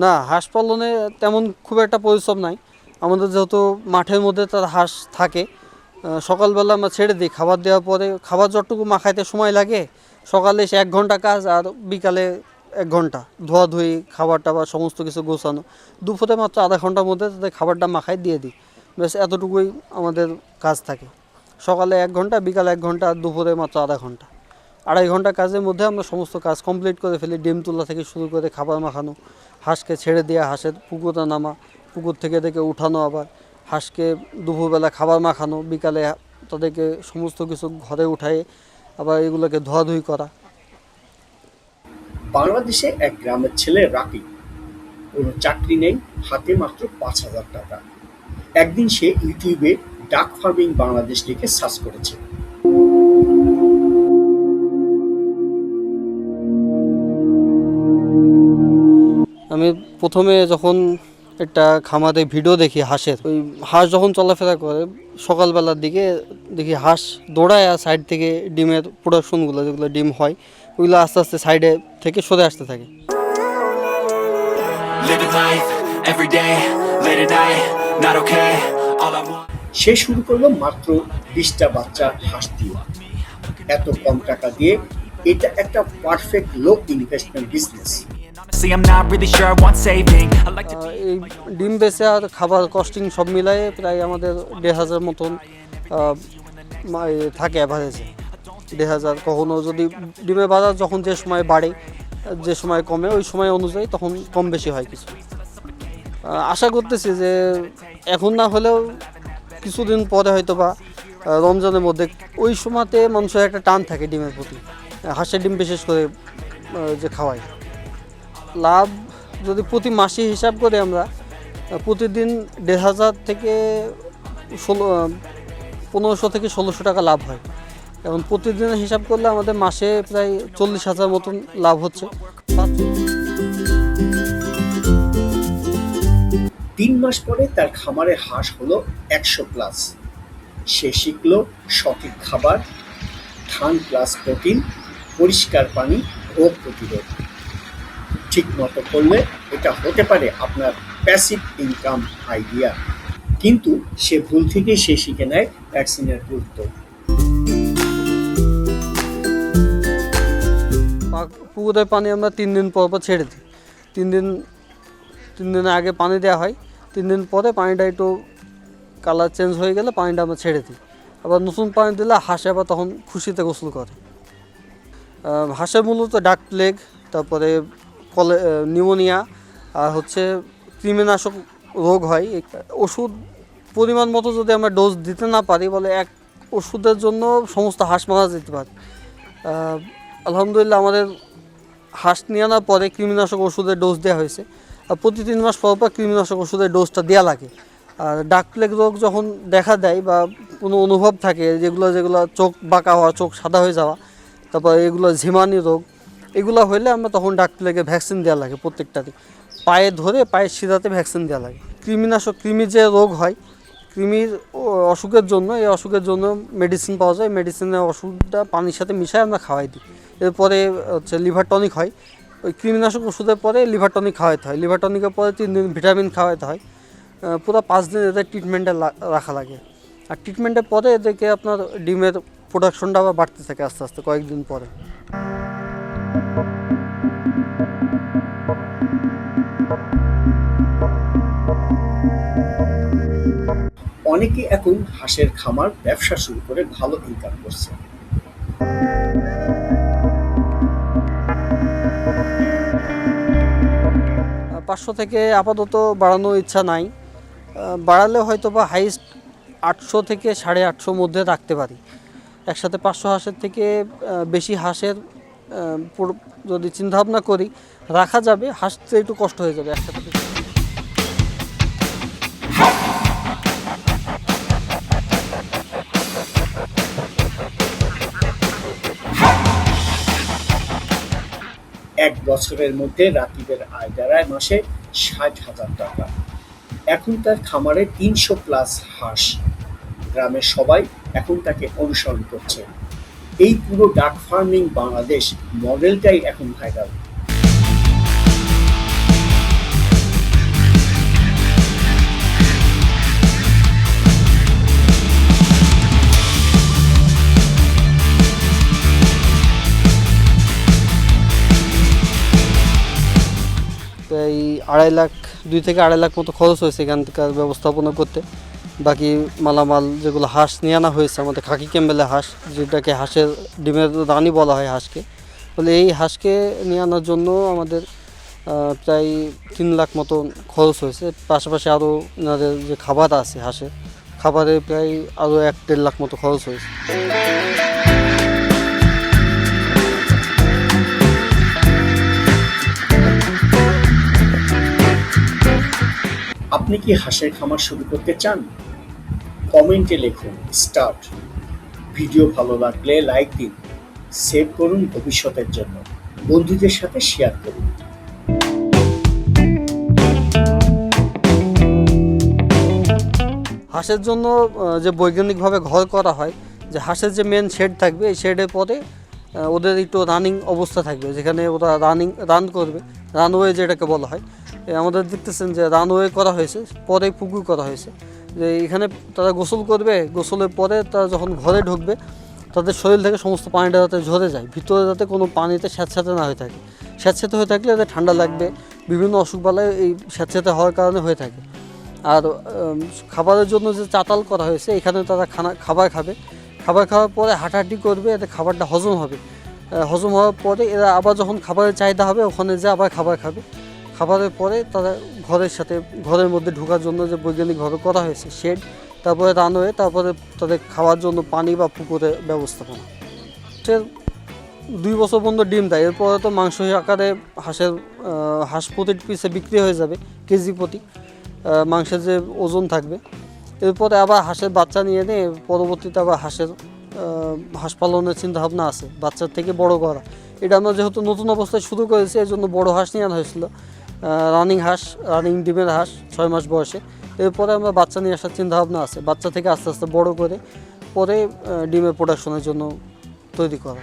না, হাঁস পালনে তেমন খুব একটা পরিশ্রম নাই। আমাদের যেহেতু মাঠের মধ্যে তার হাঁস থাকে, সকালবেলা আমরা ছেড়ে দিই। খাবার দেওয়ার পরে খাবার যতটুকু মাখাইতে সময় লাগে, সকালে এসে 1 ঘন্টা কাজ, আর বিকালে 1 ঘন্টা ধোয়াধুয়ি, খাবার টাবার সমস্ত কিছু গোছানো। দুপুরে মাত্র আধা ঘন্টার মধ্যে তাদের খাবারটা মাখাই দিয়ে দিই। বেশ এতটুকুই আমাদের কাজ থাকে। সকালে 1 ঘন্টা, বিকালে 1 ঘন্টা, আর দুপুরে মাত্র আধা ঘন্টা। 2.5 ঘন্টা কাজের মধ্যে আমরা সমস্ত কাজ কমপ্লিট করে ফেলি। ডিম তোলা থেকে শুরু করে খাবার মাখানো, হাঁসকে ছেড়ে দেওয়া, হাঁসের পুকুরে নামা, পুকুর থেকে উঠানো, আবার হাঁসকে দুপুরবেলা খাবার মাখানো, বিকালে তাদেরকে সমস্ত কিছু ঘরে উঠায় আবার এগুলোকে ধোয়াধুয়ি করা। বাংলাদেশে এক গ্রামের ছেলে রাকিব, কোনো চাকরি নেই, হাতে মাত্র 5,000 টাকা। একদিন সে ইউটিউবে ডাক ফার্মিং বাংলাদেশ লিখে সার্চ করেছে। আমি প্রথমে যখন একটা খামারে ভিডিও দেখি হাঁসের, ওই হাঁস যখন চলাফেরা করে সকালবেলার দিকে দেখি হাঁস দৌড়ায়, আর সাইড থেকে ডিমের প্রোডাকশনগুলো, যেগুলো ডিম হয়, ওইগুলো আস্তে আস্তে সাইডে থেকে সরে আসতে থাকে। সে শুরু করলো মাত্র 20টা বাচ্চা হাঁস দিয়ে। এত কম টাকা দিয়ে এটা একটা পারফেক্ট লো ইনভেস্টমেন্ট বিজনেস। এই ডিম বেচে আর খাবার কস্টিং সব মিলায়ে প্রায় আমাদের 1,500 মতন থাকে অ্যাভারেজে। 1,500, কখনো যদি ডিমের বাজার যখন যে সময় বাড়ে, যে সময় কমে, ওই সময় অনুযায়ী তখন কম বেশি হয় কিছু। আশা করতেছি যে এখন না হলেও কিছুদিন পরে হয়তো বা রমজানের মধ্যে, ওই সময়তে মানুষের একটা টান থাকে ডিমের প্রতি, হাঁসের ডিম বিশেষ করে যে খাওয়াই। লাভ যদি প্রতি মাসে হিসাব করে আমরা, প্রতিদিন 1,500 থেকে 1500 থেকে 1600 টাকা লাভ হয়। এখন প্রতিদিনের হিসাব করলে আমাদের মাসে প্রায় 40,000 মতন লাভ হচ্ছে। 3 মাস পরে তার খামারে হাঁস হলো 100+। সে শিখলো সঠিক খাবার, ধান প্লাস প্রোটিন, পরিষ্কার পানি, রোগ প্রতিরোধ। ঠিক মতো করলে এটা হতে পারে আপনার প্যাসিভ ইনকাম আইডিয়া। কিন্তু সে ভুল থেকেই সে শিখে নেয় ভ্যাকসিনের গুরুত্ব। পুকুরের পানি আমরা 3 দিন পর পর ছেড়ে দিই। 3 দিন আগে পানি দেওয়া হয়। 3 দিন পরে পানিটা একটু কালার চেঞ্জ হয়ে গেলে পানিটা আমরা ছেড়ে দিই। আবার নতুন পানি দিলে হাঁসে আবার তখন খুশিতে গোসল করে। হাঁসের মূলত ডাক প্লেগ, তারপরে নিউমোনিয়া, আর হচ্ছে কৃমিনাশক রোগ হয়। ওষুধ পরিমাণ মতো যদি আমরা ডোজ দিতে না পারি, বলে এক ওষুধের জন্য সমস্ত হাঁস মারা যেতে পারে। আলহামদুলিল্লাহ আমাদের হাঁস নিয়ে আনার পরে কৃমিনাশক ওষুধের ডোজ দেওয়া হয়েছে। আর প্রতি 3 মাস পর পর কৃমিনাশক ওষুধের ডোজটা দেওয়া লাগে। আর ডাক প্লেগ রোগ যখন দেখা দেয় বা কোনো অনুভব থাকে, যেগুলো চোখ বাঁকা হওয়া, চোখ সাদা হয়ে যাওয়া, তারপর এগুলো ঝিমানি রোগ, এগুলো হলে আমরা তখন ডাক প্লেগে ভ্যাকসিন দেওয়া লাগে। প্রত্যেকটাতে পায়ে ধরে পায়ের শিরাতে ভ্যাকসিন দেওয়া লাগে। কৃমির যে রোগ হয়, কৃমির অসুখের জন্য, এই অসুখের জন্য মেডিসিন পাওয়া যায়। মেডিসিনের ওষুধটা পানির সাথে মিশিয়ে আমরা খাওয়াই দিই। এরপরে হচ্ছে লিভার টনিক হয়। ওই কৃমিনাশক ওষুধের পরে লিভার টনিক খাওয়াইতে হয়। লিভার টনিকের পরে 3 দিন ভিটামিন খাওয়াইতে হয়। পুরো 5 দিন এদের ট্রিটমেন্টে রাখা লাগে। আর ট্রিটমেন্টের পরে এদেরকে আপনার ডিমের প্রোডাকশনটা আবার বাড়তে থাকে আস্তে আস্তে কয়েকদিন পরে। অনেকে এখন হাঁসের খামার ব্যবসা শুরু করে ভালো ইনকাম করছে। 500 থেকে আপাতত বাড়ানোর ইচ্ছা নাই। বাড়ালে হয়তো বা হাইস্ট 800 থেকে 850 মধ্যে রাখতে পারি। একসাথে 500 হাঁসের থেকে বেশি হাঁসের যদি চিন্তাভাবনা করি, রাখা যাবে। হাঁসতে একটু কষ্ট হয়ে যাবে একসাথে। এক বছরের মধ্যে রাকিবের আয় দাঁড়ায় মাসে 60,000 টাকা। এখন তার খামারে 300+ হাঁস। গ্রামের সবাই এখন তাকে অনুসরণ করছে। এই পুরো ডাক ফার্মিং বাংলাদেশ মডেলটাই এখন ভাইরাল। 2 থেকে 2.5 লাখ মতো খরচ হয়েছে এখানকার ব্যবস্থাপনা করতে। বাকি মালামাল যেগুলো হাঁস নিয়ে আনা হয়েছে আমাদের খাকি ক্যাম্বেলের হাঁস, যেটাকে হাঁসের ডিমের রানী বলা হয় হাঁসকে, বলে এই হাঁসকে নিয়ে আনার জন্য আমাদের প্রায় 3 লাখ মতো খরচ হয়েছে। পাশাপাশি আরও ওনাদের যে খাবার আছে হাঁসের, খাবারে প্রায় আরও 1-1.5 লাখ মতো খরচ হয়েছে। আপনি কি হাঁসের খামার শুরু করতে চান? কমেন্টে লিখুন স্টার্ট। ভিডিও ভালো লাগলে লাইক দিন, সেভ করুন ভবিষ্যতের জন্য, বন্ধুদের সাথে শেয়ার করুন। হাঁসের জন্য যে বৈজ্ঞানিকভাবে ঘর করা হয়, যে হাঁসের যে মেন শেড থাকবে, এই শেডের পরে ওদের একটু রানিং অবস্থা থাকবে, যেখানে ওরা রান করবে, রানওয়ে যেটাকে বলা হয়। আমাদের দেখতেছেন যে রানওয়ে করা হয়েছে, পরে পুকুর করা হয়েছে, যে এখানে তারা গোসল করবে, গোসলের পরে তারা যখন ঘরে ঢুকবে তাদের শরীর থেকে সমস্ত পানিটা যাতে ঝরে যায়, ভিতরে যাতে কোনো পানিতে স্যাঁতস্যাঁতে না হয়ে থাকে। স্যাঁতস্যাঁতে হয়ে থাকলে এদের ঠান্ডা লাগবে, বিভিন্ন অসুখবালাই এই স্যাঁতস্যাঁতে হওয়ার কারণে হয়ে থাকে। আর খাবারের জন্য যে চাতাল করা হয়েছে, এখানে তারা খাবার খাবে, খাবার খাওয়ার পরে হাঁটাহাঁটি করবে, এতে খাবারটা হজম হবে। হজম হওয়ার পরে এরা আবার যখন খাবারের চাহিদা হবে ওখানে যে আবার খাবার খাবে। খাবারের পরে তারা ঘরের মধ্যে ঢোকার জন্য যে বৈজ্ঞানিকভাবে করা হয়েছে শেড, তারপরে রানওয়ে, তারপরে তাদের খাওয়ার জন্য পানি বা পুকুরের ব্যবস্থাপনা। সে 2 বছর পর্যন্ত ডিম দেয়, এরপরে তো মাংস আকারে হাঁস প্রতি পিসে বিক্রি হয়ে যাবে কেজি প্রতি, মাংসের যে ওজন থাকবে। এরপরে আবার হাঁসের বাচ্চা নিয়ে এনে পরবর্তীতে আবার হাঁস পালনের চিন্তাভাবনা আছে, বাচ্চার থেকে বড় করা। এটা আমরা যেহেতু নতুন অবস্থায় শুরু করেছি, এই জন্য বড়ো হাঁস নিয়ে আনা হয়েছিল, রানিং ডিমের হাঁস 6 মাস বয়সে। এরপরে আমরা বাচ্চা নিয়ে আসার চিন্তাভাবনা আছে, বাচ্চা থেকে আস্তে আস্তে বড় করে পরে ডিমের প্রোডাকশনের জন্য তৈরি করা।